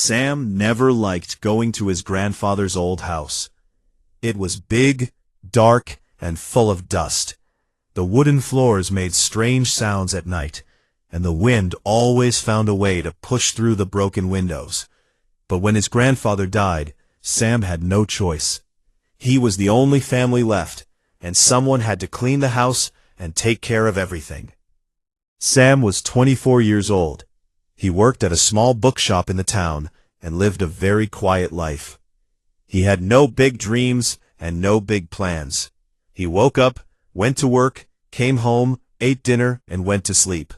Sam never liked going to his grandfather's old house. It was big, dark, and full of dust. The wooden floors made strange sounds at night, and the wind always found a way to push through the broken windows. But when his grandfather died, Sam had no choice. He was the only family left, and someone had to clean the house and take care of everything. Sam was 24 years old. He worked at a small bookshop in the town and lived a very quiet life. He had no big dreams and no big plans. He woke up, went to work, came home, ate dinner, and went to sleep.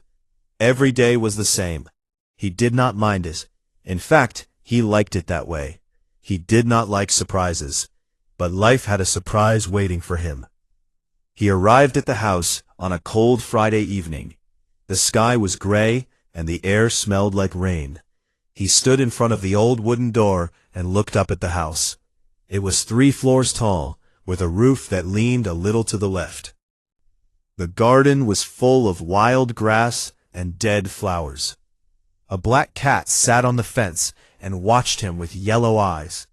Every day was the same. He did not mind it. In fact, he liked it that way. He did not like surprises, but life had a surprise waiting for him. He arrived at the house on a cold Friday evening. The sky was gray, and the air smelled like rain. He stood in front of the old wooden door and looked up at the house. It was 3 floors tall, with a roof that leaned a little to the left. The garden was full of wild grass and dead flowers. A black cat sat on the fence and watched him with yellow eyes.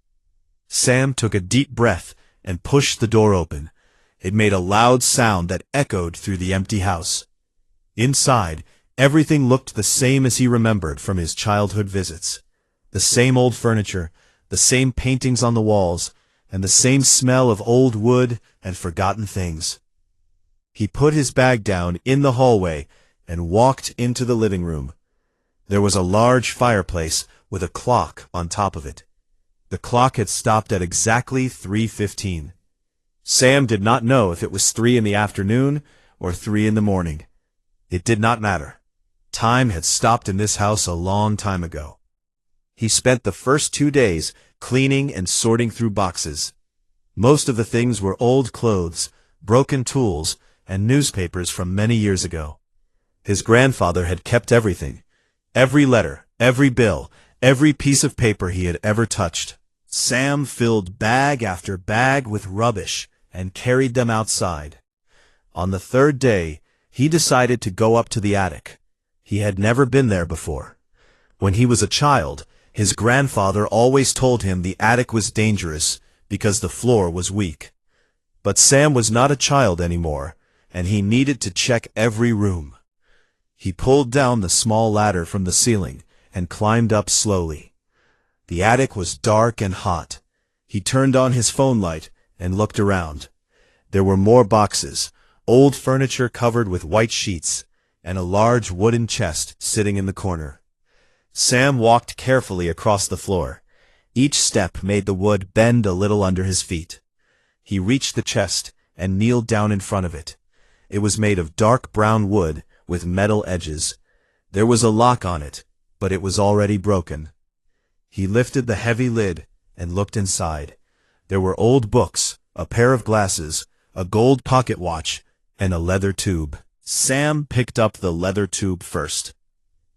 Sam took a deep breath and pushed the door open. It made a loud sound that echoed through the empty house. Inside, everything looked the same as he remembered from his childhood visits. The same old furniture, the same paintings on the walls, and the same smell of old wood and forgotten things. He put his bag down in the hallway and walked into the living room. There was a large fireplace with a clock on top of it. The clock had stopped at exactly 3:15. Sam did not know if it was 3 in the afternoon or 3 in the morning. It did not matter. Time had stopped in this house a long time ago. He spent the first 2 days cleaning and sorting through boxes. Most of the things were old clothes, broken tools, and newspapers from many years ago. His grandfather had kept everything. Every letter, every bill, every piece of paper he had ever touched. Sam filled bag after bag with rubbish and carried them outside. On the 3rd day, he decided to go up to the attic. He had never been there before. When he was a child, his grandfather always told him the attic was dangerous because the floor was weak. But Sam was not a child anymore, and he needed to check every room. He pulled down the small ladder from the ceiling and climbed up slowly. The attic was dark and hot. He turned on his phone light and looked around. There were more boxes, old furniture covered with white sheets, and a large wooden chest sitting in the corner. Sam walked carefully across the floor. Each step made the wood bend a little under his feet. He reached the chest and kneeled down in front of it. It was made of dark brown wood with metal edges. There was a lock on it, but it was already broken. He lifted the heavy lid and looked inside. There were old books, a pair of glasses, a gold pocket watch, and a leather tube. Sam picked up the leather tube first.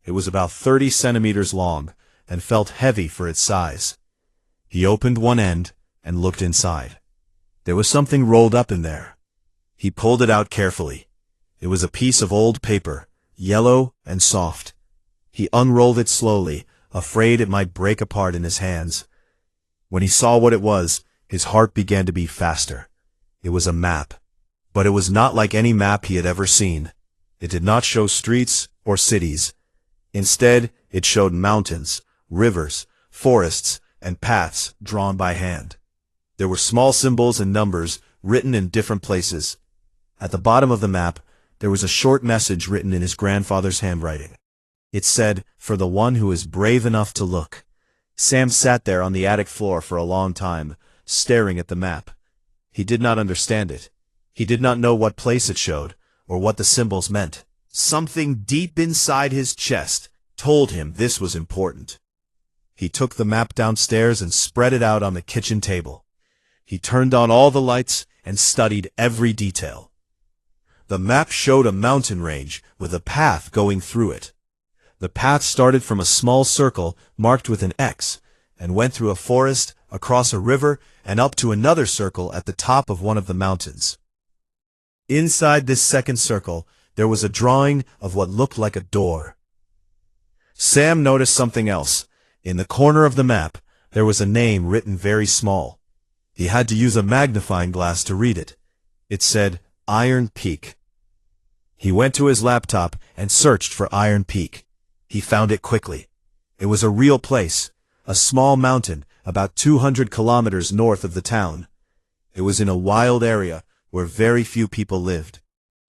It was about 30 centimeters long and felt heavy for its size. He opened one end and looked inside. There was something rolled up in there. He pulled it out carefully. It was a piece of old paper, yellow and soft. He unrolled it slowly, afraid it might break apart in his hands. When he saw what it was, his heart began to beat faster. It was a map. But it was not like any map he had ever seen. It did not show streets or cities. Instead, it showed mountains, rivers, forests, and paths drawn by hand. There were small symbols and numbers written in different places. At the bottom of the map, there was a short message written in his grandfather's handwriting. It said, "For the one who is brave enough to look." Sam sat there on the attic floor for a long time, staring at the map. He did not understand it. He did not know what place it showed, or what the symbols meant. Something deep inside his chest told him this was important. He took the map downstairs and spread it out on the kitchen table. He turned on all the lights and studied every detail. The map showed a mountain range with a path going through it. The path started from a small circle marked with an X and went through a forest, across a river, and up to another circle at the top of one of the mountains. Inside this second circle, there was a drawing of what looked like a door. Sam noticed something else. In the corner of the map, there was a name written very small. He had to use a magnifying glass to read it. It said, Iron Peak. He went to his laptop and searched for Iron Peak. He found it quickly. It was a real place, a small mountain about 200 kilometers north of the town. It was in a wild area where very few people lived.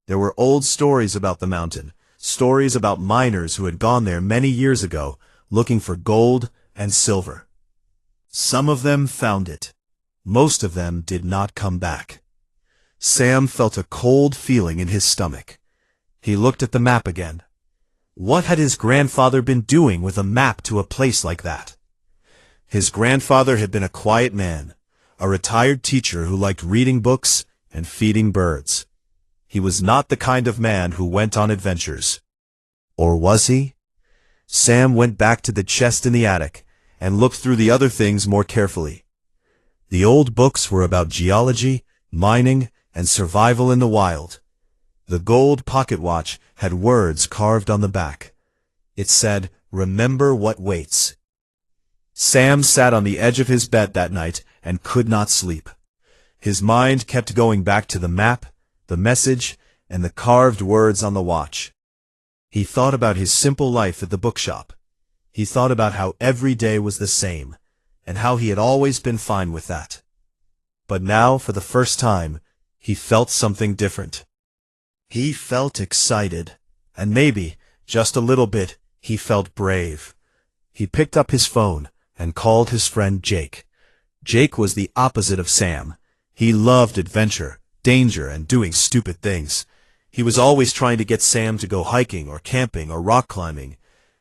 There were old stories about the mountain, stories about miners who had gone there many years ago, looking for gold and silver. Some of them found it. Most of them did not come back. Sam felt a cold feeling in his stomach. He looked at the map again. What had his grandfather been doing with a map to a place like that? His grandfather had been a quiet man, a retired teacher who liked reading books and feeding birds. He was not the kind of man who went on adventures. Or was he? Sam went back to the chest in the attic and looked through the other things more carefully. The old books were about geology, mining, and survival in the wild. The gold pocket watch had words carved on the back. It said, "Remember what waits." Sam sat on the edge of his bed that night and could not sleep. His mind kept going back to the map, the message, and the carved words on the watch. He thought about his simple life at the bookshop. He thought about how every day was the same, and how he had always been fine with that. But now, for the first time, he felt something different. He felt excited, and maybe, just a little bit, he felt brave. He picked up his phone and called his friend Jake. Jake was the opposite of Sam. He loved adventure, danger, and doing stupid things. He was always trying to get Sam to go hiking or camping or rock climbing.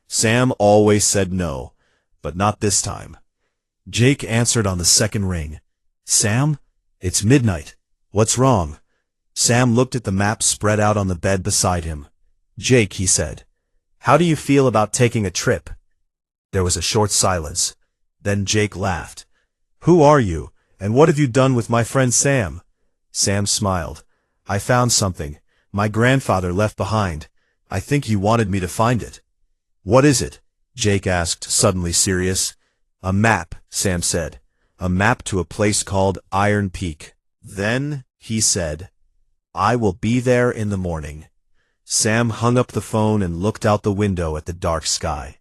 Sam always said no, but not this time. Jake answered on the second ring. "Sam, it's midnight. What's wrong?" Sam looked at the map spread out on the bed beside him. "Jake," he said, "how do you feel about taking a trip?" There was a short silence. Then Jake laughed. "Who are you, and what have you done with my friend Sam?" Sam smiled. "I found something. My grandfather left behind. I think he wanted me to find it." "What is it?" Jake asked, suddenly serious. "A map," Sam said. "A map to a place called Iron Peak." "Then," he said, "I will be there in the morning." Sam hung up the phone and looked out the window at the dark sky.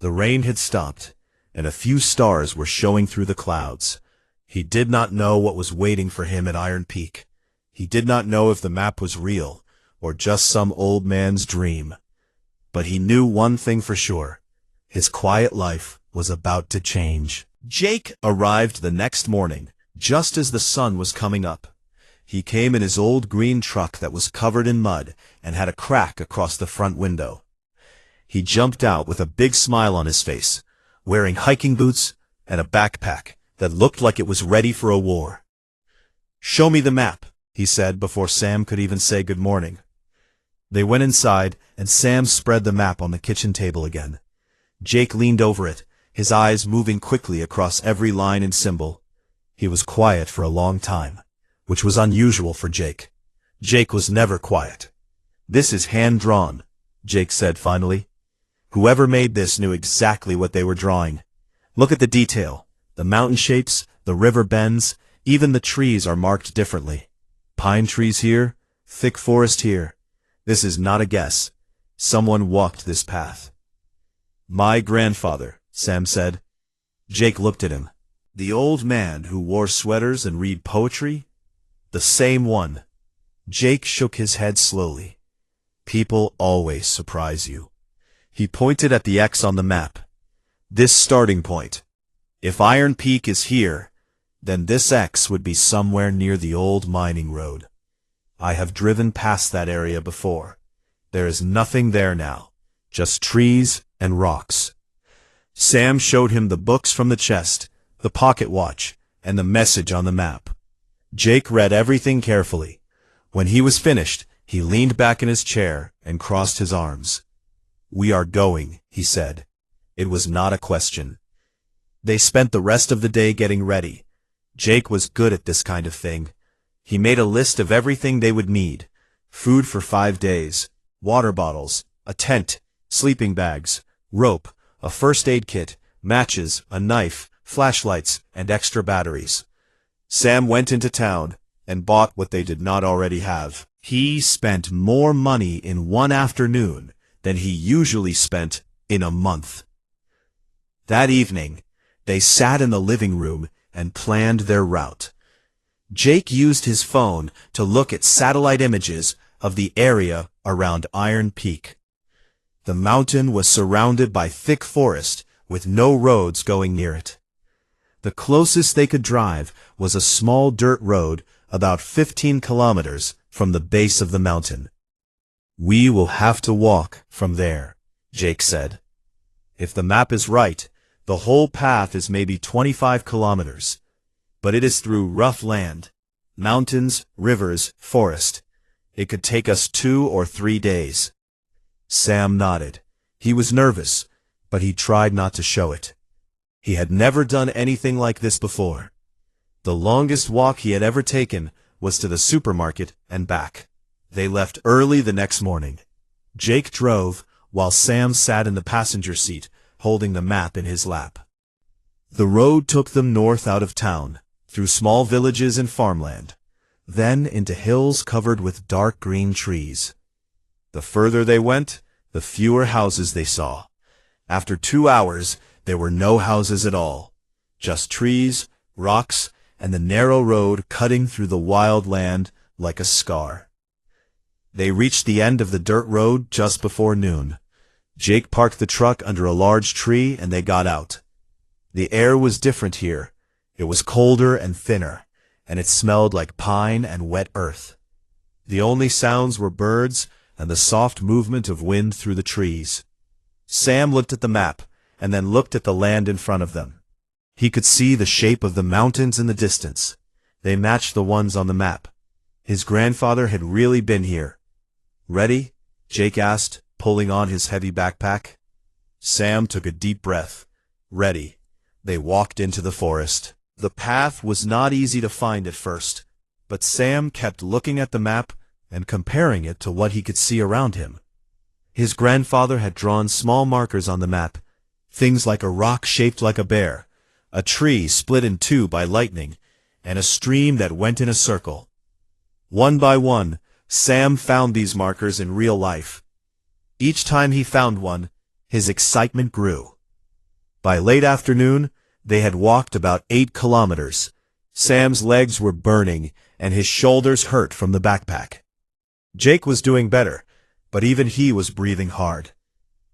The rain had stopped, and a few stars were showing through the clouds. He did not know what was waiting for him at Iron Peak. He did not know if the map was real, or just some old man's dream. But he knew one thing for sure. His quiet life was about to change. Jake arrived the next morning, just as the sun was coming up. He came in his old green truck that was covered in mud and had a crack across the front window. He jumped out with a big smile on his face, wearing hiking boots and a backpack that looked like it was ready for a war. "Show me the map," he said before Sam could even say good morning. They went inside, and Sam spread the map on the kitchen table again. Jake leaned over it, his eyes moving quickly across every line and symbol. He was quiet for a long time, which was unusual for Jake. Jake was never quiet. "This is hand-drawn," Jake said finally. "Whoever made this knew exactly what they were drawing. Look at the detail. The mountain shapes, the river bends, even the trees are marked differently. Pine trees here, thick forest here. This is not a guess. Someone walked this path." "My grandfather," Sam said. Jake looked at him. "The old man who wore sweaters and read poetry? The same one." Jake shook his head slowly. "People always surprise you." He pointed at the X on the map. "This starting point. If Iron Peak is here, then this X would be somewhere near the old mining road. I have driven past that area before. There is nothing there now, just trees and rocks." Sam showed him the books from the chest, the pocket watch, and the message on the map. Jake read everything carefully. When he was finished, he leaned back in his chair and crossed his arms. "We are going," he said. It was not a question. They spent the rest of the day getting ready. Jake was good at this kind of thing. He made a list of everything they would need: food for 5 days, water bottles, a tent, sleeping bags, rope, a first aid kit, matches, a knife, flashlights, and extra batteries. Sam went into town and bought what they did not already have. He spent more money in one afternoon than he usually spent in a month. That evening, they sat in the living room and planned their route. Jake used his phone to look at satellite images of the area around Iron Peak. The mountain was surrounded by thick forest with no roads going near it. The closest they could drive was a small dirt road about 15 kilometers from the base of the mountain. "We will have to walk from there," Jake said. "If the map is right, the whole path is maybe 25 kilometers. But it is through rough land, mountains, rivers, forest. It could take us 2 or 3 days." Sam nodded. He was nervous, but he tried not to show it. He had never done anything like this before. The longest walk he had ever taken was to the supermarket and back. They left early the next morning. Jake drove, while Sam sat in the passenger seat, holding the map in his lap. The road took them north out of town, through small villages and farmland, then into hills covered with dark green trees. The further they went, the fewer houses they saw. After 2 hours, there were no houses at all, just trees, rocks, and the narrow road cutting through the wild land like a scar. They reached the end of the dirt road just before noon. Jake parked the truck under a large tree and they got out. The air was different here. It was colder and thinner, and it smelled like pine and wet earth. The only sounds were birds and the soft movement of wind through the trees. Sam looked at the map and then looked at the land in front of them. He could see the shape of the mountains in the distance. They matched the ones on the map. His grandfather had really been here. "Ready?" Jake asked, pulling on his heavy backpack. Sam took a deep breath. Ready. They walked into the forest. The path was not easy to find at first, but Sam kept looking at the map and comparing it to what he could see around him. His grandfather had drawn small markers on the map, things like a rock shaped like a bear, a tree split in two by lightning, and a stream that went in a circle. One by one, Sam found these markers in real life. Each time he found one, his excitement grew. By late afternoon, they had walked about 8 kilometers. Sam's legs were burning, and his shoulders hurt from the backpack. Jake was doing better, but even he was breathing hard.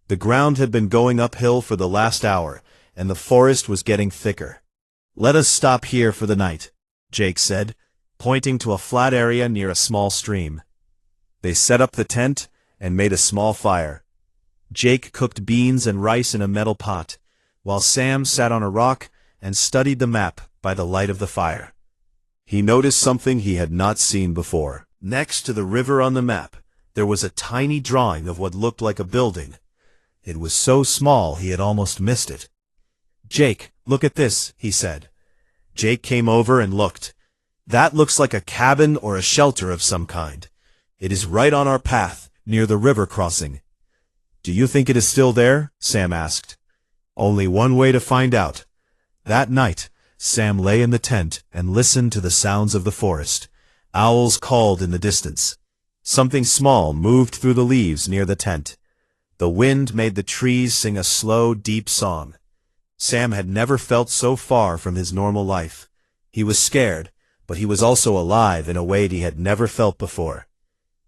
The ground had been going uphill for the last hour, and the forest was getting thicker. "Let us stop here for the night," Jake said, pointing to a flat area near a small stream. They set up the tent and made a small fire. Jake cooked beans and rice in a metal pot, while Sam sat on a rock and studied the map by the light of the fire. He noticed something he had not seen before. Next to the river on the map, there was a tiny drawing of what looked like a building. It was so small he had almost missed it. "Jake, look at this," he said. Jake came over and looked. "That looks like a cabin or a shelter of some kind. It is right on our path, near the river crossing." "Do you think it is still there?" Sam asked. "Only one way to find out." That night, Sam lay in the tent and listened to the sounds of the forest. Owls called in the distance. Something small moved through the leaves near the tent. The wind made the trees sing a slow, deep song. Sam had never felt so far from his normal life. He was scared, but he was also alive in a way he had never felt before.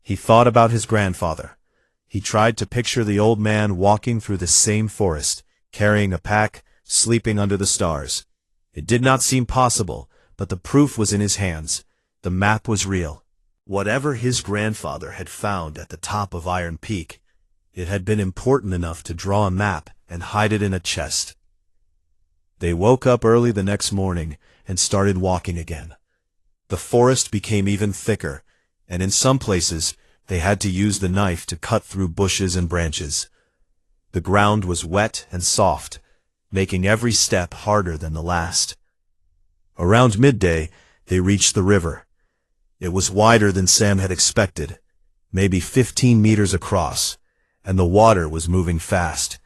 He thought about his grandfather. He tried to picture the old man walking through the same forest, carrying a pack, sleeping under the stars. It did not seem possible, but the proof was in his hands. The map was real. Whatever his grandfather had found at the top of Iron Peak, it had been important enough to draw a map and hide it in a chest. They woke up early the next morning and started walking again. The forest became even thicker, and in some places they had to use the knife to cut through bushes and branches. The ground was wet and soft, making every step harder than the last. Around midday, they reached the river. It was wider than Sam had expected, maybe 15 meters across, and the water was moving fast.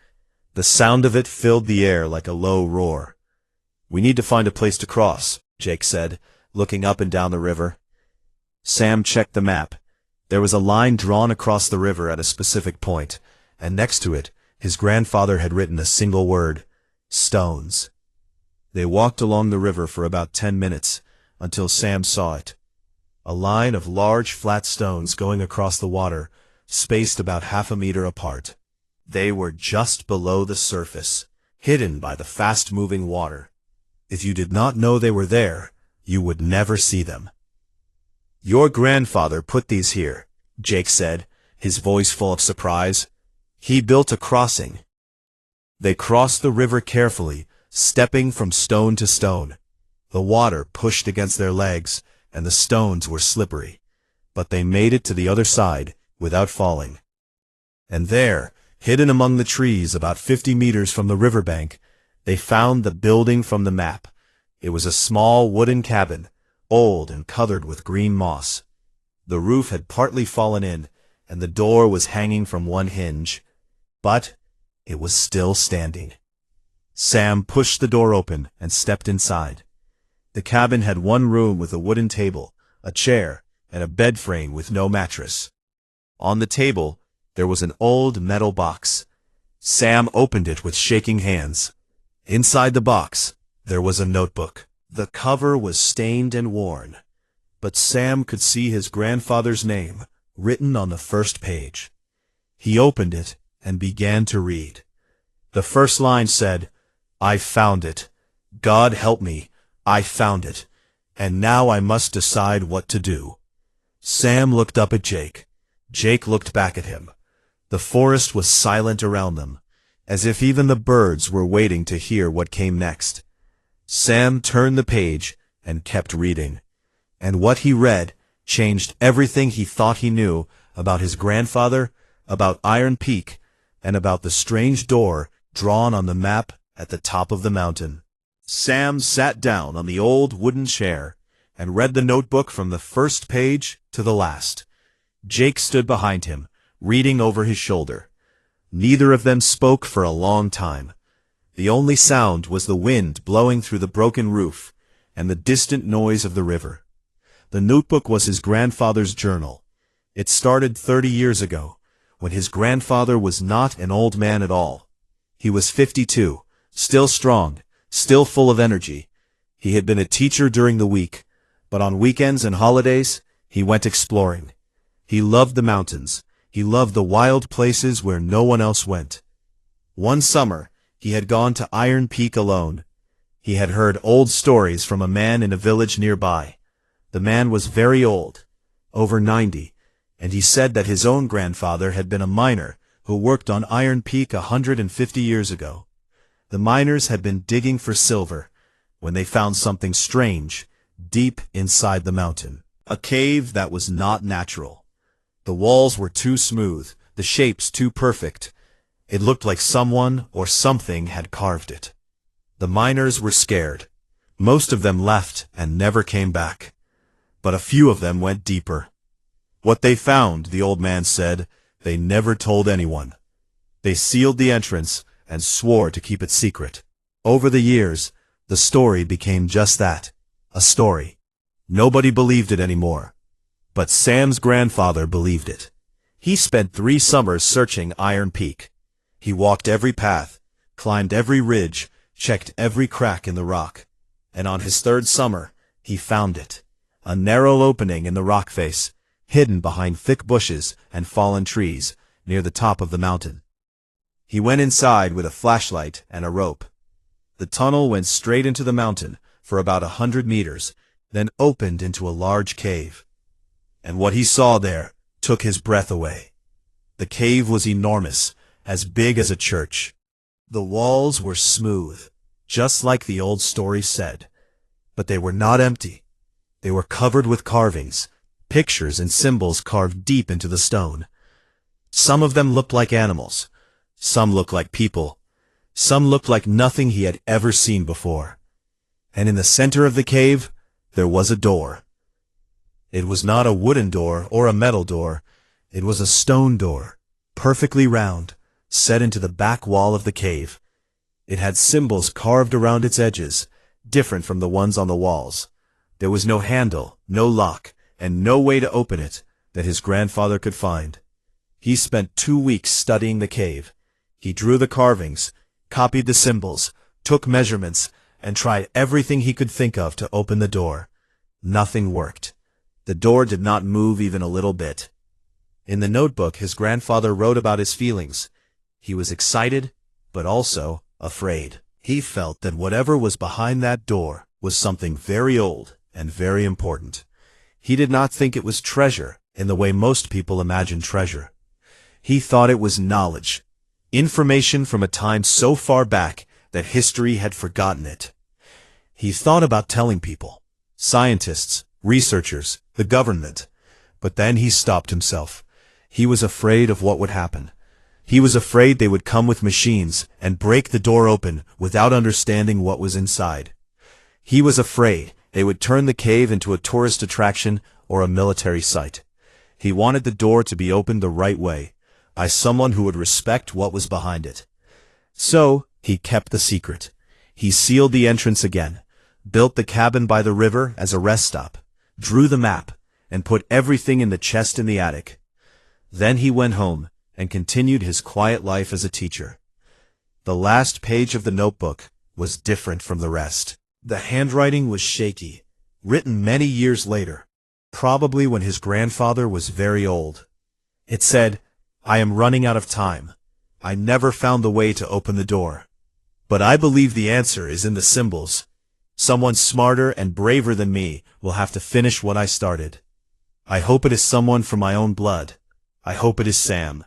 The sound of it filled the air like a low roar. "We need to find a place to cross," Jake said, looking up and down the river. Sam checked the map. There was a line drawn across the river at a specific point, and next to it, his grandfather had written a single word: stones. They walked along the river for about 10 minutes, until Sam saw it. A line of large flat stones going across the water, spaced about half a meter apart. They were just below the surface, hidden by the fast-moving water. If you did not know they were there, you would never see them. "Your grandfather put these here," Jake said, his voice full of surprise. "He built a crossing." They crossed the river carefully, stepping from stone to stone. The water pushed against their legs, and the stones were slippery, but they made it to the other side without falling. And there, hidden among the trees about 50 meters from the riverbank, they found the building from the map. It was a small wooden cabin, old and covered with green moss. The roof had partly fallen in, and the door was hanging from one hinge, but it was still standing. Sam pushed the door open and stepped inside. The cabin had one room with a wooden table, a chair, and a bed frame with no mattress. On the table, there was an old metal box. Sam opened it with shaking hands. Inside the box, there was a notebook. The cover was stained and worn, but Sam could see his grandfather's name written on the first page. He opened it and began to read. The first line said, "I found it. God help me, I found it. And now I must decide what to do." Sam looked up at Jake. Jake looked back at him. The forest was silent around them, as if even the birds were waiting to hear what came next. Sam turned the page and kept reading. And what he read changed everything he thought he knew about his grandfather, about Iron Peak, and about the strange door drawn on the map at the top of the mountain. Sam sat down on the old wooden chair and read the notebook from the first page to the last. Jake stood behind him, reading over his shoulder. Neither of them spoke for a long time. The only sound was the wind blowing through the broken roof and the distant noise of the river. The notebook was his grandfather's journal. It started 30 years ago, when his grandfather was not an old man at all. He was 52, still strong, still full of energy. He had been a teacher during the week, but on weekends and holidays, he went exploring. He loved the mountains. He loved the wild places where no one else went. One summer, he had gone to Iron Peak alone. He had heard old stories from a man in a village nearby. The man was very old, over 90, and he said that his own grandfather had been a miner who worked on Iron Peak 150 years ago. The miners had been digging for silver when they found something strange deep inside the mountain, a cave that was not natural. The walls were too smooth, the shapes too perfect. It looked like someone or something had carved it. The miners were scared. Most of them left and never came back. But a few of them went deeper. What they found, the old man said, they never told anyone. They sealed the entrance and swore to keep it secret. Over the years, the story became just that, a story. Nobody believed it anymore. But Sam's grandfather believed it. He spent 3 summers searching Iron Peak. He walked every path, climbed every ridge, checked every crack in the rock. And on his 3rd summer, he found it. A narrow opening in the rock face, hidden behind thick bushes and fallen trees, near the top of the mountain. He went inside with a flashlight and a rope. The tunnel went straight into the mountain for about 100 meters, then opened into a large cave. And what he saw there took his breath away. The cave was enormous, as big as a church. The walls were smooth, just like the old story said. But they were not empty. They were covered with carvings, pictures and symbols carved deep into the stone. Some of them looked like animals. Some looked like people. Some looked like nothing he had ever seen before. And in the center of the cave, there was a door. It was not a wooden door or a metal door. It was a stone door, perfectly round, set into the back wall of the cave. It had symbols carved around its edges, different from the ones on the walls. There was no handle, no lock, and no way to open it that his grandfather could find. He spent 2 weeks studying the cave. He drew the carvings, copied the symbols, took measurements, and tried everything he could think of to open the door. Nothing worked. The door did not move even a little bit. In the notebook, his grandfather wrote about his feelings. He was excited, but also afraid. He felt that whatever was behind that door was something very old and very important. He did not think it was treasure in the way most people imagine treasure. He thought it was knowledge, information from a time so far back that history had forgotten it. He thought about telling people, scientists, researchers, the government, but then he stopped himself. He was afraid of what would happen. He was afraid they would come with machines and break the door open without understanding what was inside. He was afraid they would turn the cave into a tourist attraction or a military site. He wanted the door to be opened the right way, by someone who would respect what was behind it. So, he kept the secret. He sealed the entrance again, built the cabin by the river as a rest stop, drew the map, and put everything in the chest in the attic. Then he went home and continued his quiet life as a teacher. The last page of the notebook was different from the rest. The handwriting was shaky, written many years later, probably when his grandfather was very old. It said, "I am running out of time. I never found the way to open the door. But I believe the answer is in the symbols. Someone smarter and braver than me will have to finish what I started. I hope it is someone from my own blood. I hope it is Sam."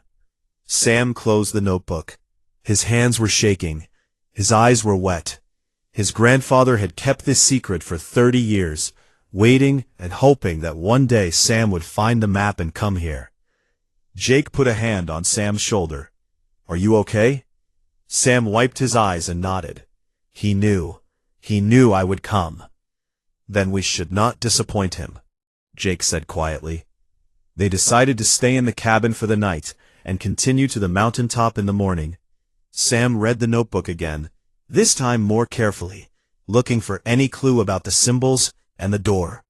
Sam closed the notebook. His hands were shaking. His eyes were wet. His grandfather had kept this secret for 30 years, waiting and hoping that one day Sam would find the map and come here. Jake put a hand on Sam's shoulder. "Are you okay?" Sam wiped his eyes and nodded. He knew I would come. "Then we should not disappoint him," Jake said quietly. They decided to stay in the cabin for the night and continue to the mountaintop in the morning. Sam read the notebook again, this time more carefully, looking for any clue about the symbols and the door.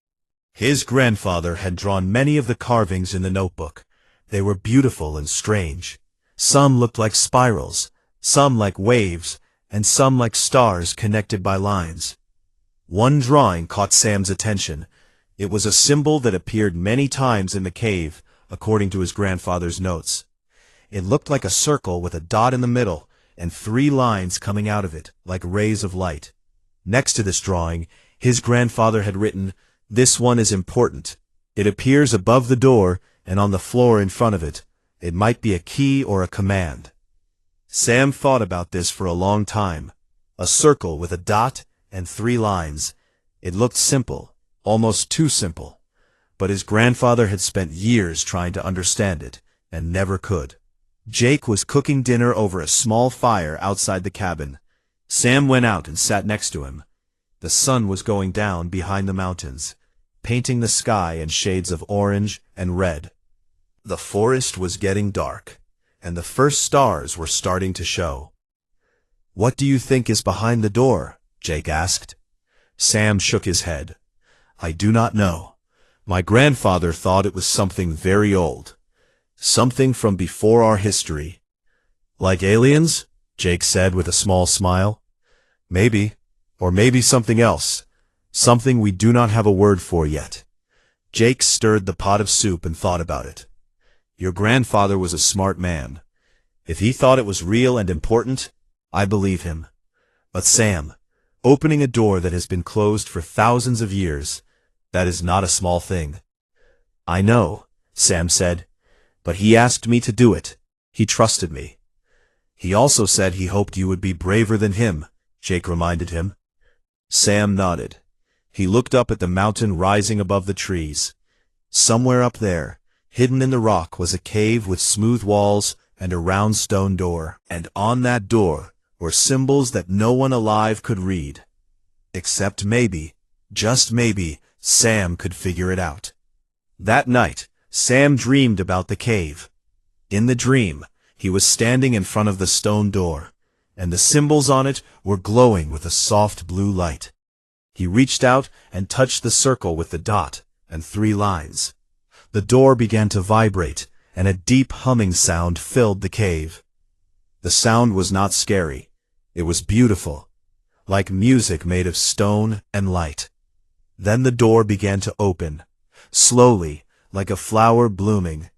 His grandfather had drawn many of the carvings in the notebook. They were beautiful and strange. Some looked like spirals, some like waves, and some like stars connected by lines. One drawing caught Sam's attention. It was a symbol that appeared many times in the cave, according to his grandfather's notes. It looked like a circle with a dot in the middle and 3 lines coming out of it, like rays of light. Next to this drawing, his grandfather had written, "This one is important. It appears above the door and on the floor in front of it. It might be a key or a command." Sam thought about this for a long time. A circle with a dot and 3 lines. It looked simple, almost too simple. But his grandfather had spent years trying to understand it, and never could. Jake was cooking dinner over a small fire outside the cabin. Sam went out and sat next to him. The sun was going down behind the mountains, painting the sky in shades of orange and red. The forest was getting dark, and the first stars were starting to show. "What do you think is behind the door?" Jake asked. Sam shook his head. "I do not know. My grandfather thought it was something very old. Something from before our history." "Like aliens?" Jake said with a small smile. "Maybe, or maybe something else. Something we do not have a word for yet." Jake stirred the pot of soup and thought about it. Your grandfather was a smart man. If he thought it was real and important, I believe him. But Sam, opening a door that has been closed for thousands of years, that is not a small thing. "I know," Sam said, "but he asked me to do it. He trusted me." "He also said he hoped you would be braver than him," Jake reminded him. Sam nodded. He looked up at the mountain rising above the trees. Somewhere up there, hidden in the rock, was a cave with smooth walls and a round stone door. And on that door were symbols that no one alive could read. Except maybe, just maybe, Sam could figure it out. That night, Sam dreamed about the cave. In the dream, He was standing in front of the stone door, and the symbols on it were glowing with a soft blue light. He reached out and touched the circle with the dot and 3 lines. The door began to vibrate, and a deep humming sound filled the cave. The sound was not scary. It was beautiful, like music made of stone and light. Then the door began to open, slowly, like a flower blooming.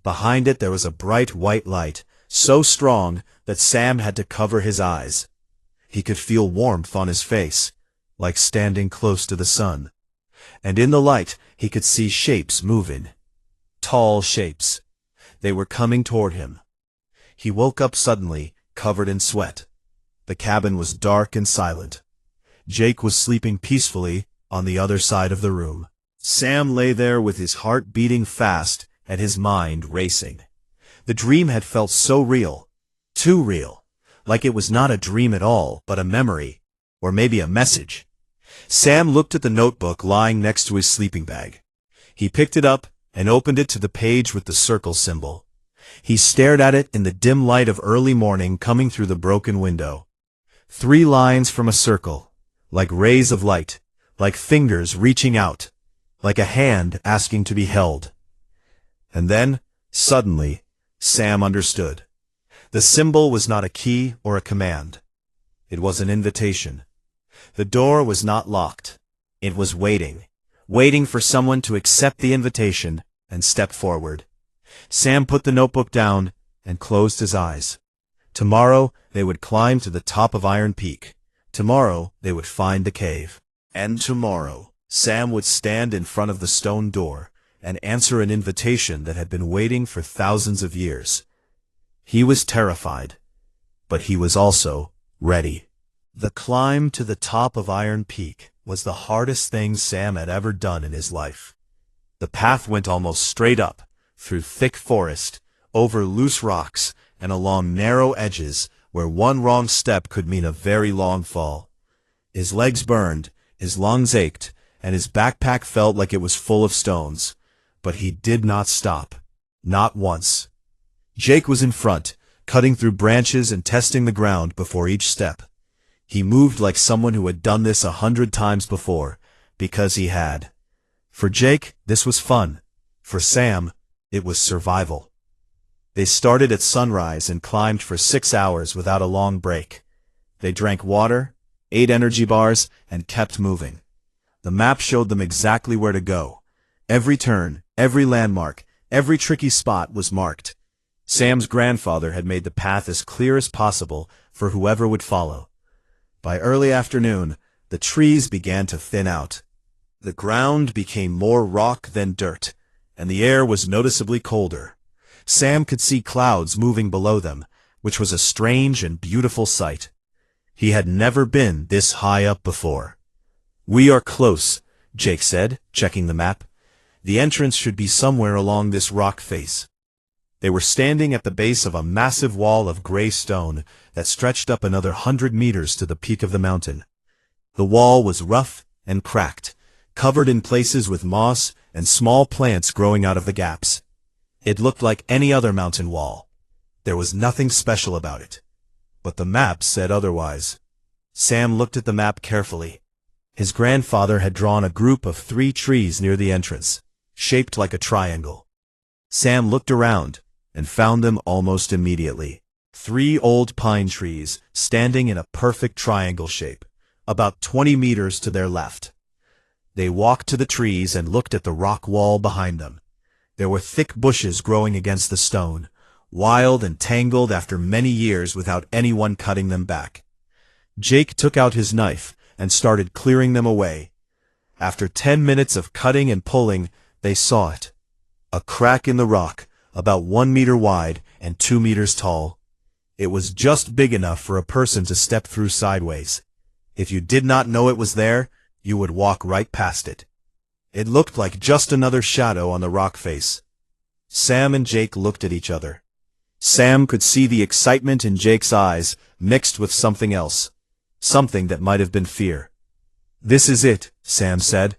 Behind it there was a bright white light, so strong that Sam had to cover his eyes. He could feel warmth on his face, like standing close to the sun. And in the light he could see shapes moving. Tall shapes. They were coming toward him. He woke up suddenly, covered in sweat. The cabin was dark and silent. Jake was sleeping peacefully on the other side of the room. Sam lay there with his heart beating fast and his mind racing. The dream had felt so real, too real, like it was not a dream at all, but a memory, or maybe a message. Sam looked at the notebook lying next to his sleeping bag. He picked it up and opened it to the page with the circle symbol. He stared at it in the dim light of early morning coming through the broken window. 3 lines from a circle, like rays of light, like fingers reaching out, like a hand asking to be held. And then, suddenly, Sam understood. The symbol was not a key or a command. It was an invitation. The door was not locked. It was waiting for someone to accept the invitation and step forward. Sam put the notebook down and closed his eyes. Tomorrow they would climb to the top of Iron Peak. Tomorrow they would find the cave. And tomorrow Sam would stand in front of the stone door and answer an invitation that had been waiting for thousands of years. He was terrified, but he was also ready. The climb to the top of Iron Peak was the hardest thing Sam had ever done in his life. The path went almost straight up, through thick forest, over loose rocks, and along narrow edges where one wrong step could mean a very long fall. His legs burned, his lungs ached, and his backpack felt like it was full of stones. But he did not stop. Not once. Jake was in front, cutting through branches and testing the ground before each step. He moved like someone who had done this 100 times before, because he had. For Jake, this was fun. For Sam, it was survival. They started at sunrise and climbed for 6 hours without a long break. They drank water, ate energy bars, and kept moving. The map showed them exactly where to go. Every turn, every landmark, every tricky spot was marked. Sam's grandfather had made the path as clear as possible for whoever would follow. By early afternoon, the trees began to thin out. The ground became more rock than dirt, and the air was noticeably colder. Sam could see clouds moving below them, which was a strange and beautiful sight. He had never been this high up before. "We are close," Jake said, checking the map. "The entrance should be somewhere along this rock face." They were standing at the base of a massive wall of gray stone that stretched up another 100 meters to the peak of the mountain. The wall was rough and cracked, covered in places with moss and small plants growing out of the gaps. It looked like any other mountain wall. There was nothing special about it. But the map said otherwise. Sam looked at the map carefully. His grandfather had drawn a group of 3 trees near the entrance, shaped like a triangle. Sam looked around and found them almost immediately. 3 old pine trees standing in a perfect triangle shape, about 20 meters to their left. They walked to the trees and looked at the rock wall behind them. There were thick bushes growing against the stone, wild and tangled after many years without anyone cutting them back. Jake took out his knife and started clearing them away. After 10 minutes of cutting and pulling, they saw it. A crack in the rock, about 1 meter wide and 2 meters tall. It was just big enough for a person to step through sideways. If you did not know it was there, you would walk right past it. It looked like just another shadow on the rock face. Sam and Jake looked at each other. Sam could see the excitement in Jake's eyes mixed with something else, something that might have been fear. "This is it," Sam said.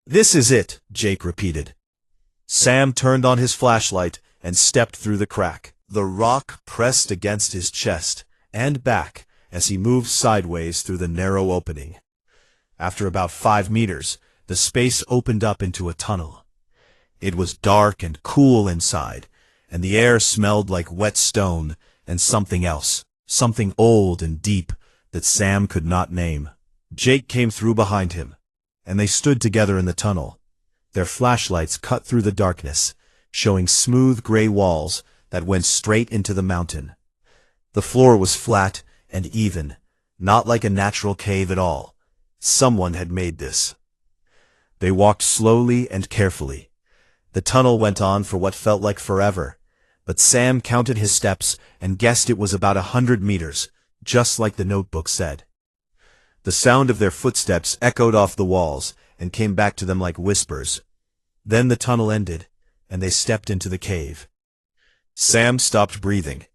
"This is it," Jake repeated. Sam turned on his flashlight and stepped through the crack. The rock pressed against his chest and back as he moved sideways through the narrow opening. After about 5 meters, the space opened up into a tunnel. It was dark and cool inside, and the air smelled like wet stone and something else, something old and deep that Sam could not name. Jake came through behind him, and they stood together in the tunnel. Their flashlights cut through the darkness, showing smooth gray walls that went straight into the mountain. The floor was flat and even, not like a natural cave at all. Someone had made this. They walked slowly and carefully. The tunnel went on for what felt like forever, but Sam counted his steps and guessed it was about 100 meters, just like the notebook said. The sound of their footsteps echoed off the walls and came back to them like whispers. Then the tunnel ended, and they stepped into the cave. Sam stopped breathing.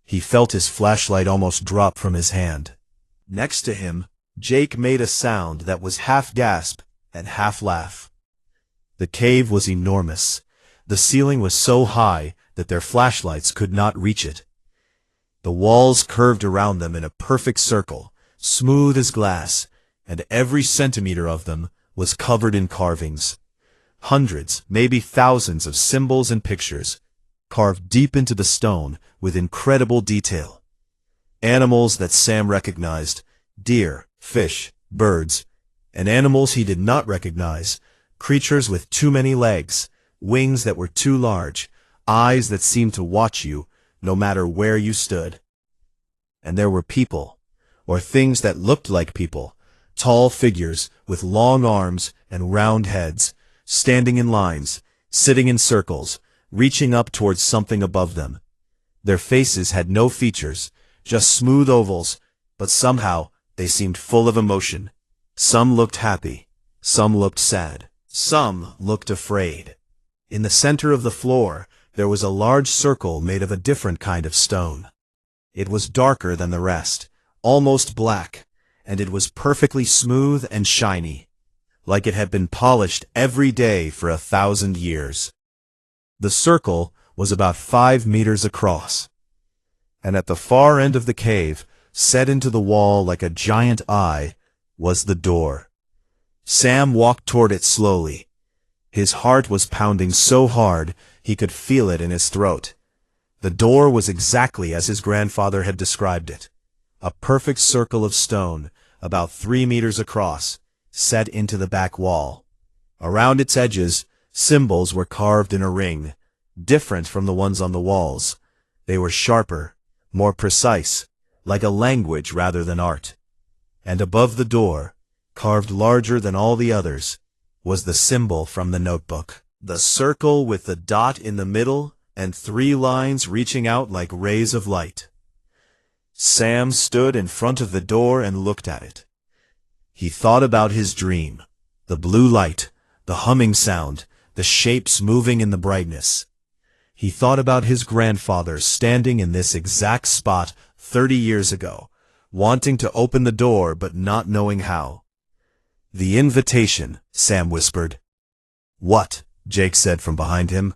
He felt his flashlight almost drop from his hand. Next to him, Jake made a sound that was half gasp and half laugh. The cave was enormous. The ceiling was so high that their flashlights could not reach it. The walls curved around them in a perfect circle, smooth as glass, and every centimeter of them was covered in carvings. Hundreds, maybe thousands of symbols and pictures, carved deep into the stone with incredible detail. Animals that Sam recognized, deer, fish, birds, and animals he did not recognize, creatures with too many legs, wings that were too large, eyes that seemed to watch you no matter where you stood. And there were people, or things that looked like people, tall figures with long arms and round heads, standing in lines, sitting in circles, reaching up towards something above them. Their faces had no features, just smooth ovals, but somehow they seemed full of emotion. Some looked happy, some looked sad, some looked afraid. In the center of the floor, there was a large circle made of a different kind of stone. It was darker than the rest, almost black, and it was perfectly smooth and shiny, like it had been polished every day for 1,000 years. The circle was about 5 meters across, and at the far end of the cave, set into the wall like a giant eye, was the door. Sam walked toward it slowly. His heart was pounding so hard he could feel it in his throat. The door was exactly as his grandfather had described it. A perfect circle of stone, about 3 meters across, set into the back wall. Around its edges, symbols were carved in a ring, different from the ones on the walls. They were sharper, more precise, like a language rather than art. And above the door, carved larger than all the others, was the symbol from the notebook. The circle with the dot in the middle and 3 lines reaching out like rays of light. Sam stood in front of the door and looked at it. He thought about his dream, the blue light, the humming sound, the shapes moving in the brightness. He thought about his grandfather standing in this exact spot 30 years ago, wanting to open the door but not knowing how. "The invitation," Sam whispered. "What?" Jake said from behind him.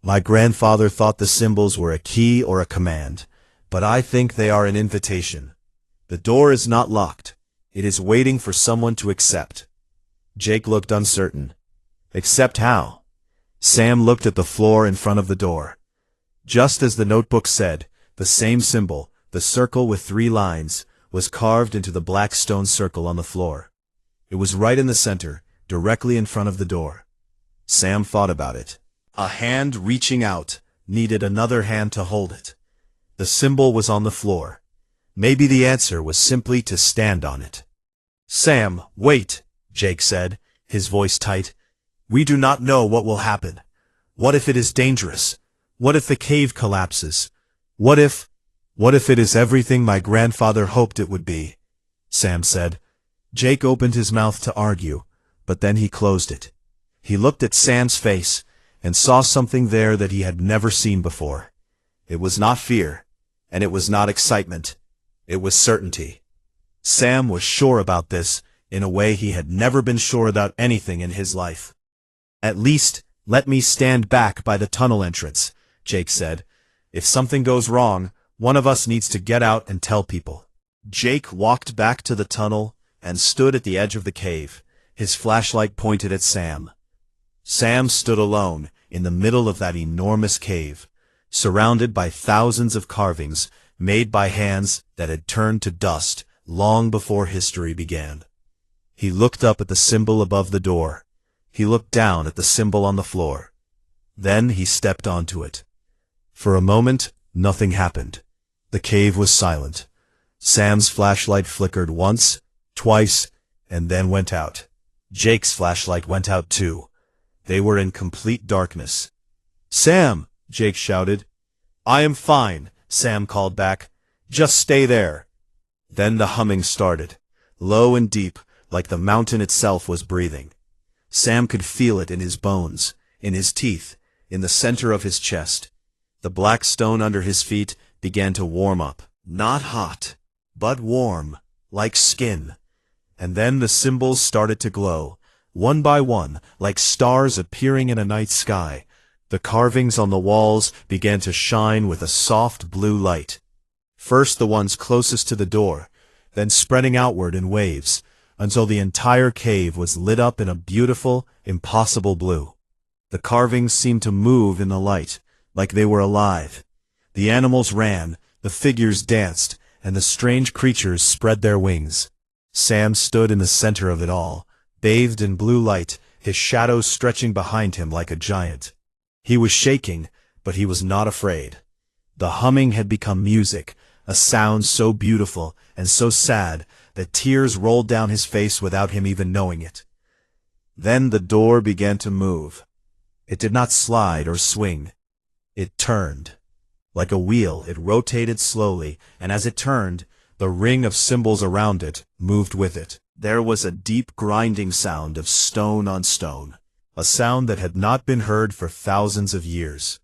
"My grandfather thought the symbols were a key or a command, but I think they are an invitation. The door is not locked. It is waiting for someone to accept." Jake looked uncertain. "Accept how?" Sam looked at the floor in front of the door. Just as the notebook said, the same symbol, the circle with 3 lines, was carved into the black stone circle on the floor. It was right in the center, directly in front of the door. Sam thought about it. A hand reaching out needed another hand to hold it. The symbol was on the floor. Maybe the answer was simply to stand on it. "Sam, wait," Jake said, his voice tight. "We do not know what will happen. What if it is dangerous? What if the cave collapses? What if it is everything my grandfather hoped it would be?" Sam said. Jake opened his mouth to argue, but then he closed it. He looked at Sam's face and saw something there that he had never seen before. It was not fear, and it was not excitement. It was certainty. Sam was sure about this in a way he had never been sure about anything in his life. "At least, let me stand back by the tunnel entrance," Jake said. If something goes wrong, one of us needs to get out and tell people." Jake walked back to the tunnel and stood at the edge of the cave, his flashlight pointed at Sam. Sam stood alone in the middle of that enormous cave, surrounded by thousands of carvings made by hands that had turned to dust long before history began. He looked up at the symbol above the door. He looked down at the symbol on the floor. Then he stepped onto it. For a moment, nothing happened. The cave was silent. Sam's flashlight flickered once, twice, and then went out. Jake's flashlight went out too. They were in complete darkness. "Sam!" Jake shouted. "I am fine," Sam called back. "Just stay there." Then the humming started, low and deep, like the mountain itself was breathing. Sam could feel it in his bones, in his teeth, in the center of his chest. The black stone under his feet began to warm up. Not hot, but warm, like skin. And then the symbols started to glow, one by one, like stars appearing in a night sky. The carvings on the walls began to shine with a soft blue light. First the ones closest to the door, then spreading outward in waves, until the entire cave was lit up in a beautiful, impossible blue. The carvings seemed to move in the light, like they were alive. The animals ran, the figures danced, and the strange creatures spread their wings. Sam stood in the center of it all, bathed in blue light, his shadow stretching behind him like a giant. He was shaking, but he was not afraid. The humming had become music, a sound so beautiful and so sad that tears rolled down his face without him even knowing it. Then the door began to move. It did not slide or swing. It turned. Like a wheel, it rotated slowly, and as it turned, the ring of symbols around it moved with it. There was a deep grinding sound of stone on stone, a sound that had not been heard for thousands of years.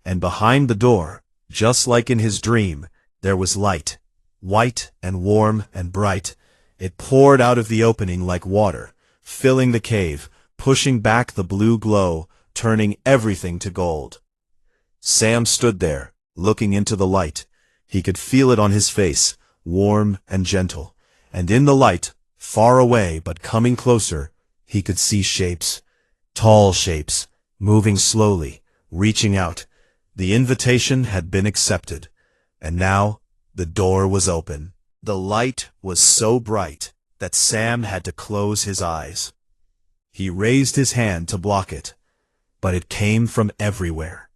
And behind the door, just like in his dream, there was light, white and warm and bright. It poured out of the opening like water, filling the cave, pushing back the blue glow, turning everything to gold. Sam stood there, looking into the light. He could feel it on his face, warm and gentle. And in the light, far away but coming closer, he could see shapes, tall shapes, moving slowly, reaching out. The invitation had been accepted, and now the door was open. The light was so bright that Sam had to close his eyes. He raised his hand to block it, but it came from everywhere,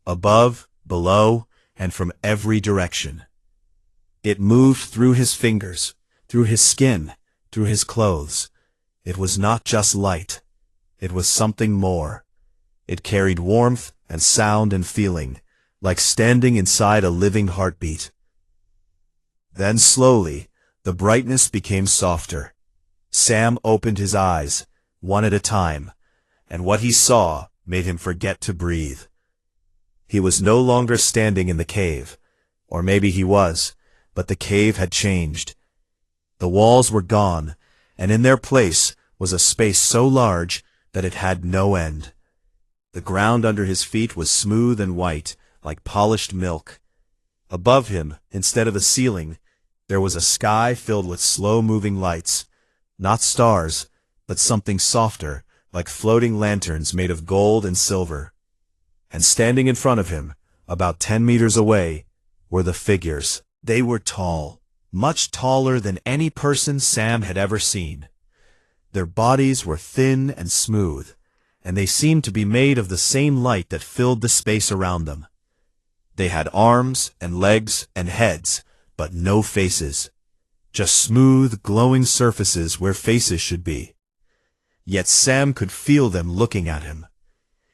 above, below, and from every direction. It moved through his fingers, through his skin, through his clothes. It was not just light. It was something more. It carried warmth and sound and feeling, like standing inside a living heartbeat. Then slowly, the brightness became softer. Sam opened his eyes, one at a time, and what he saw made him forget to breathe. He was no longer standing in the cave, or maybe he was, but the cave had changed. The walls were gone, and in their place was a space so large that it had no end. The ground under his feet was smooth and white, like polished milk. Above him, instead of a ceiling, there was a sky filled with slow-moving lights, not stars, but something softer, like floating lanterns made of gold and silver. And standing in front of him, about 10 meters away, were the figures. They were tall, much taller than any person Sam had ever seen. Their bodies were thin and smooth, and they seemed to be made of the same light that filled the space around them. They had arms and legs and heads, but no faces. Just smooth, glowing surfaces where faces should be. Yet Sam could feel them looking at him.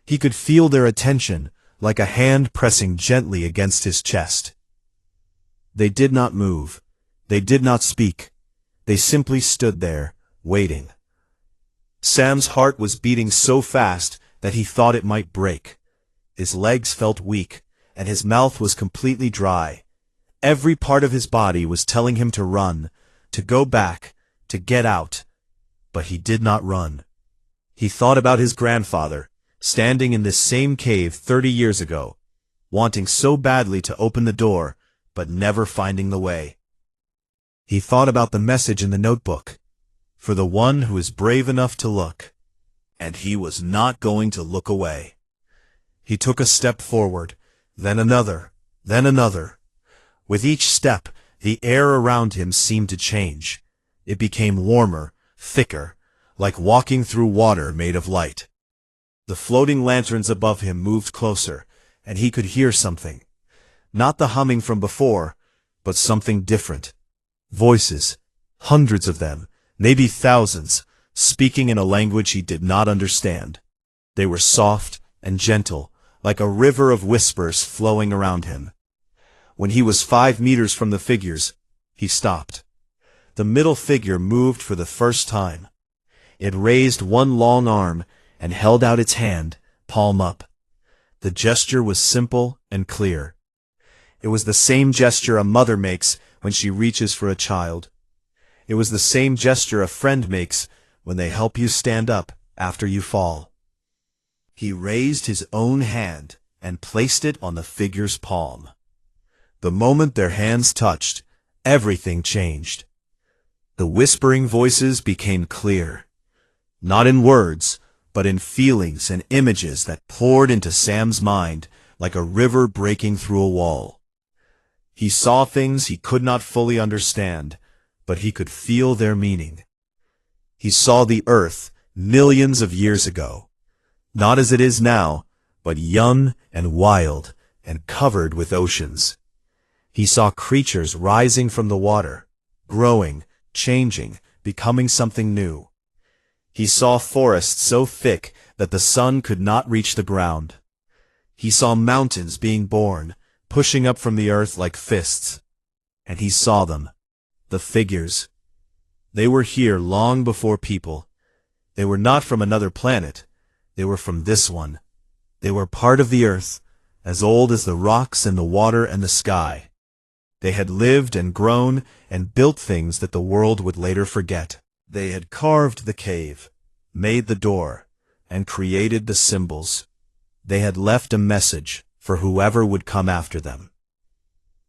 He could feel their attention, like a hand pressing gently against his chest. They did not move. They did not speak. They simply stood there, waiting. Sam's heart was beating so fast that he thought it might break. His legs felt weak, and his mouth was completely dry. Every part of his body was telling him to run, to go back, to get out. But he did not run. He thought about his grandfather, standing in this same cave 30 years ago. wanting so badly to open the door, but never finding the way. He thought about the message in the notebook, for the one who is brave enough to look, and he was not going to look away. He took a step forward, then another, then another. With each step, the air around him seemed to change. It became warmer, thicker, like walking through water made of light. The floating lanterns above him moved closer, and he could hear something. Not the humming from before, but something different. Voices, hundreds of them, maybe thousands, speaking in a language he did not understand. They were soft and gentle, like a river of whispers flowing around him. When he was 5 meters from the figures, he stopped. The middle figure moved for the first time. It raised one long arm and held out its hand, palm up. The gesture was simple and clear. It was the same gesture a mother makes when she reaches for a child. It was the same gesture a friend makes when they help you stand up after you fall. He raised his own hand and placed it on the figure's palm. The moment their hands touched, everything changed. The whispering voices became clear, not in words, but in feelings and images that poured into Sam's mind like a river breaking through a wall. He saw things he could not fully understand, but he could feel their meaning. He saw the Earth millions of years ago, not as it is now, but young and wild and covered with oceans. He saw creatures rising from the water, growing, changing, becoming something new. He saw forests so thick that the sun could not reach the ground. He saw mountains being born, pushing up from the earth like fists. And he saw them, the figures. They were here long before people. They were not from another planet. They were from this one. They were part of the earth, as old as the rocks and the water and the sky. They had lived and grown and built things that the world would later forget. They had carved the cave, made the door, and created the symbols. They had left a message for whoever would come after them.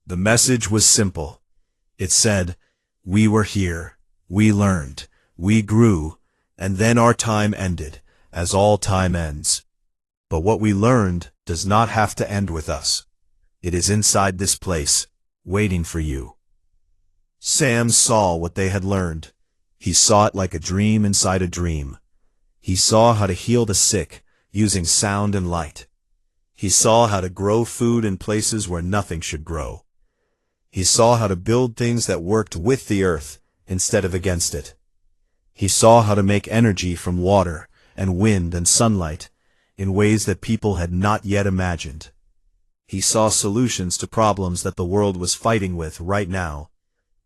The message was simple. It said, "We were here, we learned, we grew, and then our time ended, as all time ends. But what we learned does not have to end with us. It is inside this place, waiting for you." Sam saw what they had learned. He saw it like a dream inside a dream. He saw how to heal the sick, using sound and light. He saw how to grow food in places where nothing should grow. He saw how to build things that worked with the earth instead of against it. He saw how to make energy from water and wind and sunlight in ways that people had not yet imagined. He saw solutions to problems that the world was fighting with right now,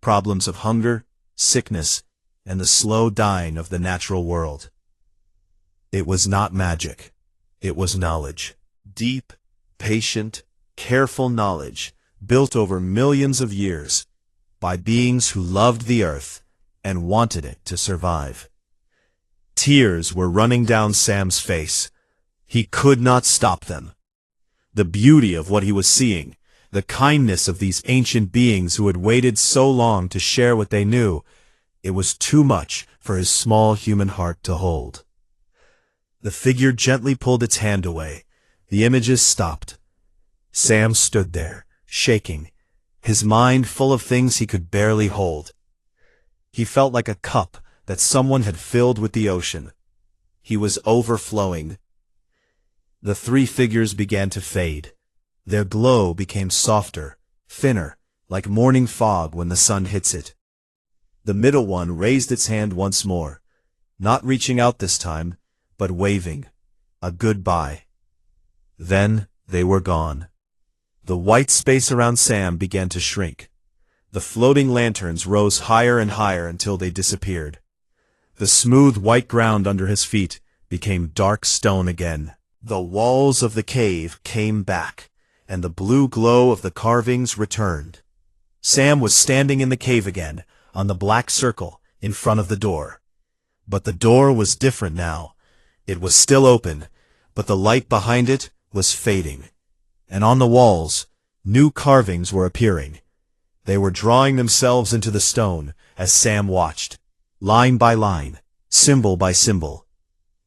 problems of hunger, sickness, and the slow dying of the natural world. It was not magic. It was knowledge. Deep, patient, careful knowledge built over millions of years by beings who loved the earth and wanted it to survive. Tears were running down Sam's face. He could not stop them. The beauty of what he was seeing, the kindness of these ancient beings who had waited so long to share what they knew, it was too much for his small human heart to hold. The figure gently pulled its hand away. The images stopped. Sam stood there, shaking, his mind full of things he could barely hold. He felt like a cup that someone had filled with the ocean. He was overflowing. The 3 figures began to fade. Their glow became softer, thinner, like morning fog when the sun hits it. The middle one raised its hand once more, not reaching out this time, but waving, a goodbye. Then they were gone. The white space around Sam began to shrink. The floating lanterns rose higher and higher until they disappeared. The smooth white ground under his feet became dark stone again. The walls of the cave came back, and the blue glow of the carvings returned. Sam was standing in the cave again, on the black circle, in front of the door. But the door was different now. It was still open, but the light behind it was fading. and on the walls, new carvings were appearing. They were drawing themselves into the stone as Sam watched, line by line, symbol by symbol.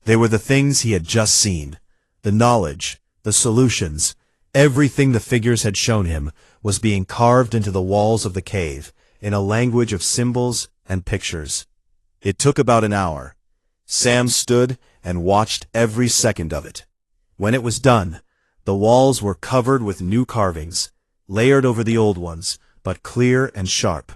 They were the things he had just seen, the knowledge, the solutions, everything the figures had shown him was being carved into the walls of the cave in a language of symbols and pictures. It took about an hour. Sam stood and watched every second of it. When it was done, the walls were covered with new carvings, layered over the old ones, but clear and sharp.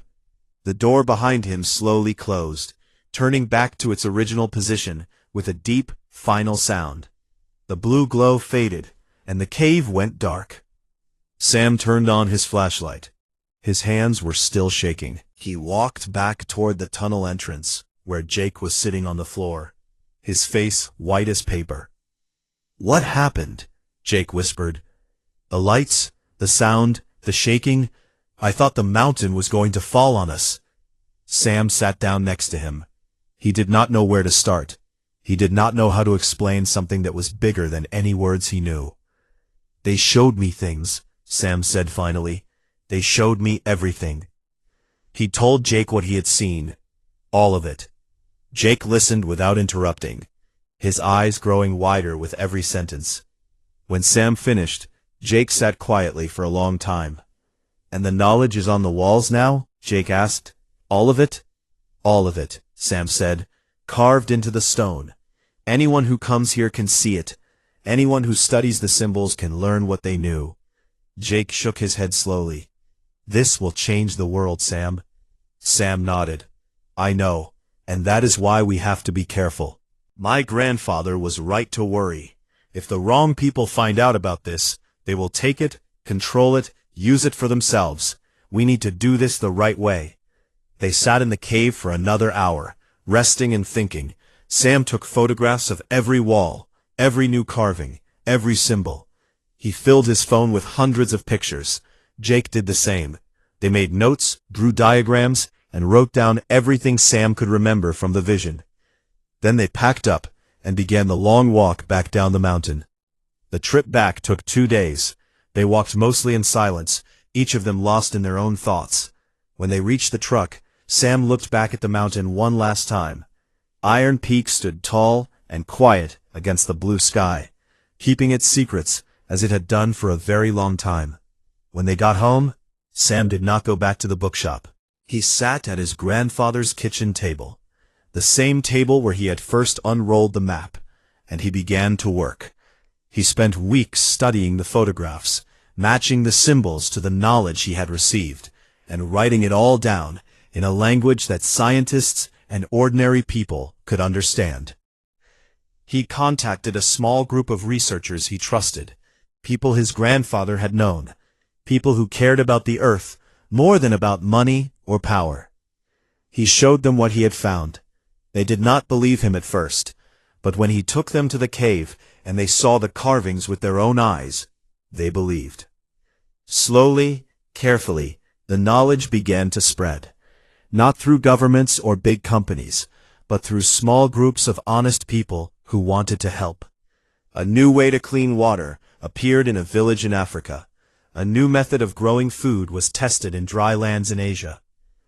The door behind him slowly closed, turning back to its original position with a deep, final sound. The blue glow faded, and the cave went dark. Sam turned on his flashlight. His hands were still shaking. He walked back toward the tunnel entrance, where Jake was sitting on the floor, his face white as paper. "What happened?" Jake whispered. "The lights, the sound, the shaking. I thought the mountain was going to fall on us." Sam sat down next to him. He did not know where to start. He did not know how to explain something that was bigger than any words he knew. "They showed me things," Sam said finally. "They showed me everything." He told Jake what he had seen. All of it. Jake listened without interrupting, his eyes growing wider with every sentence. When Sam finished, Jake sat quietly for a long time. "And the knowledge is on the walls now?" Jake asked. "All of it?" "All of it," Sam said, "carved into the stone. Anyone who comes here can see it. Anyone who studies the symbols can learn what they knew." Jake shook his head slowly. "This will change the world, Sam." Sam nodded. "I know, and that is why we have to be careful. My grandfather was right to worry. If the wrong people find out about this, they will take it, control it, use it for themselves. We need to do this the right way." They sat in the cave for another hour, resting and thinking. Sam took photographs of every wall, every new carving, every symbol. He filled his phone with hundreds of pictures. Jake did the same. They made notes, drew diagrams, and wrote down everything Sam could remember from the vision. Then they packed up and began the long walk back down the mountain. The trip back took 2 days. They walked mostly in silence, each of them lost in their own thoughts. When they reached the truck, Sam looked back at the mountain one last time. Iron Peak stood tall and quiet against the blue sky, keeping its secrets as it had done for a very long time. When they got home, Sam did not go back to the bookshop. He sat at his grandfather's kitchen table, the same table where he had first unrolled the map, and he began to work. He spent weeks studying the photographs, matching the symbols to the knowledge he had received, and writing it all down in a language that scientists and ordinary people could understand. He contacted a small group of researchers he trusted, people his grandfather had known, people who cared about the Earth more than about money or power. He showed them what he had found. They did not believe him at first, but when he took them to the cave and they saw the carvings with their own eyes, they believed. Slowly, carefully, the knowledge began to spread. Not through governments or big companies, but through small groups of honest people who wanted to help. A new way to clean water appeared in a village in Africa. A new method of growing food was tested in dry lands in Asia.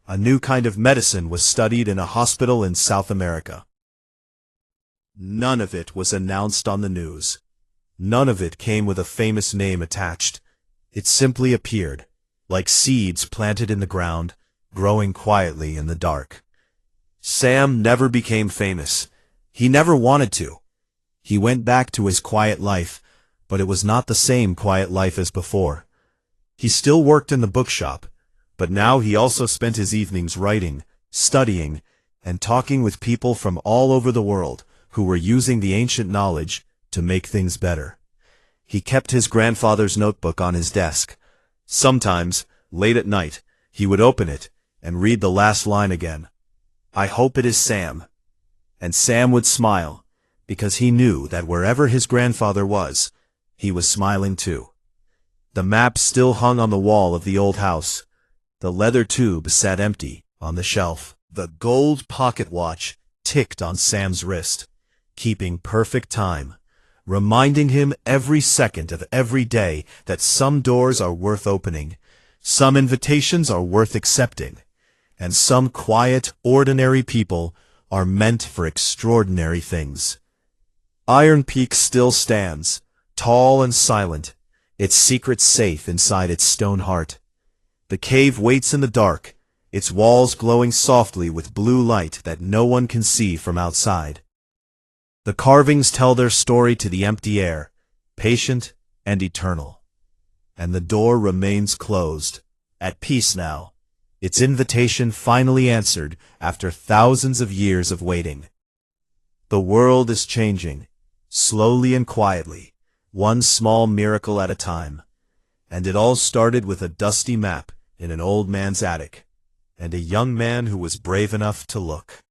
A new kind of medicine was studied in a hospital in South America. None of it was announced on the news. None of it came with a famous name attached. It simply appeared, like seeds planted in the ground, growing quietly in the dark. Sam never became famous. He never wanted to. He went back to his quiet life, but it was not the same quiet life as before. He still worked in the bookshop, but now he also spent his evenings writing, studying, and talking with people from all over the world who were using the ancient knowledge to make things better. He kept his grandfather's notebook on his desk. Sometimes, late at night, he would open it and read the last line again. "I hope it is Sam." And Sam would smile, because he knew that wherever his grandfather was, he was smiling too. The map still hung on the wall of the old house. The leather tube sat empty on the shelf. The gold pocket watch ticked on Sam's wrist, keeping perfect time, reminding him every second of every day that some doors are worth opening, some invitations are worth accepting, and some quiet, ordinary people are meant for extraordinary things. Iron Peak still stands, tall and silent, its secret safe inside its stone heart. The cave waits in the dark, its walls glowing softly with blue light that no one can see from outside. The carvings tell their story to the empty air, patient and eternal. And the door remains closed, at peace now, its invitation finally answered after thousands of years of waiting. The world is changing, slowly and quietly, one small miracle at a time. And it all started with a dusty map in an old man's attic, and a young man who was brave enough to look.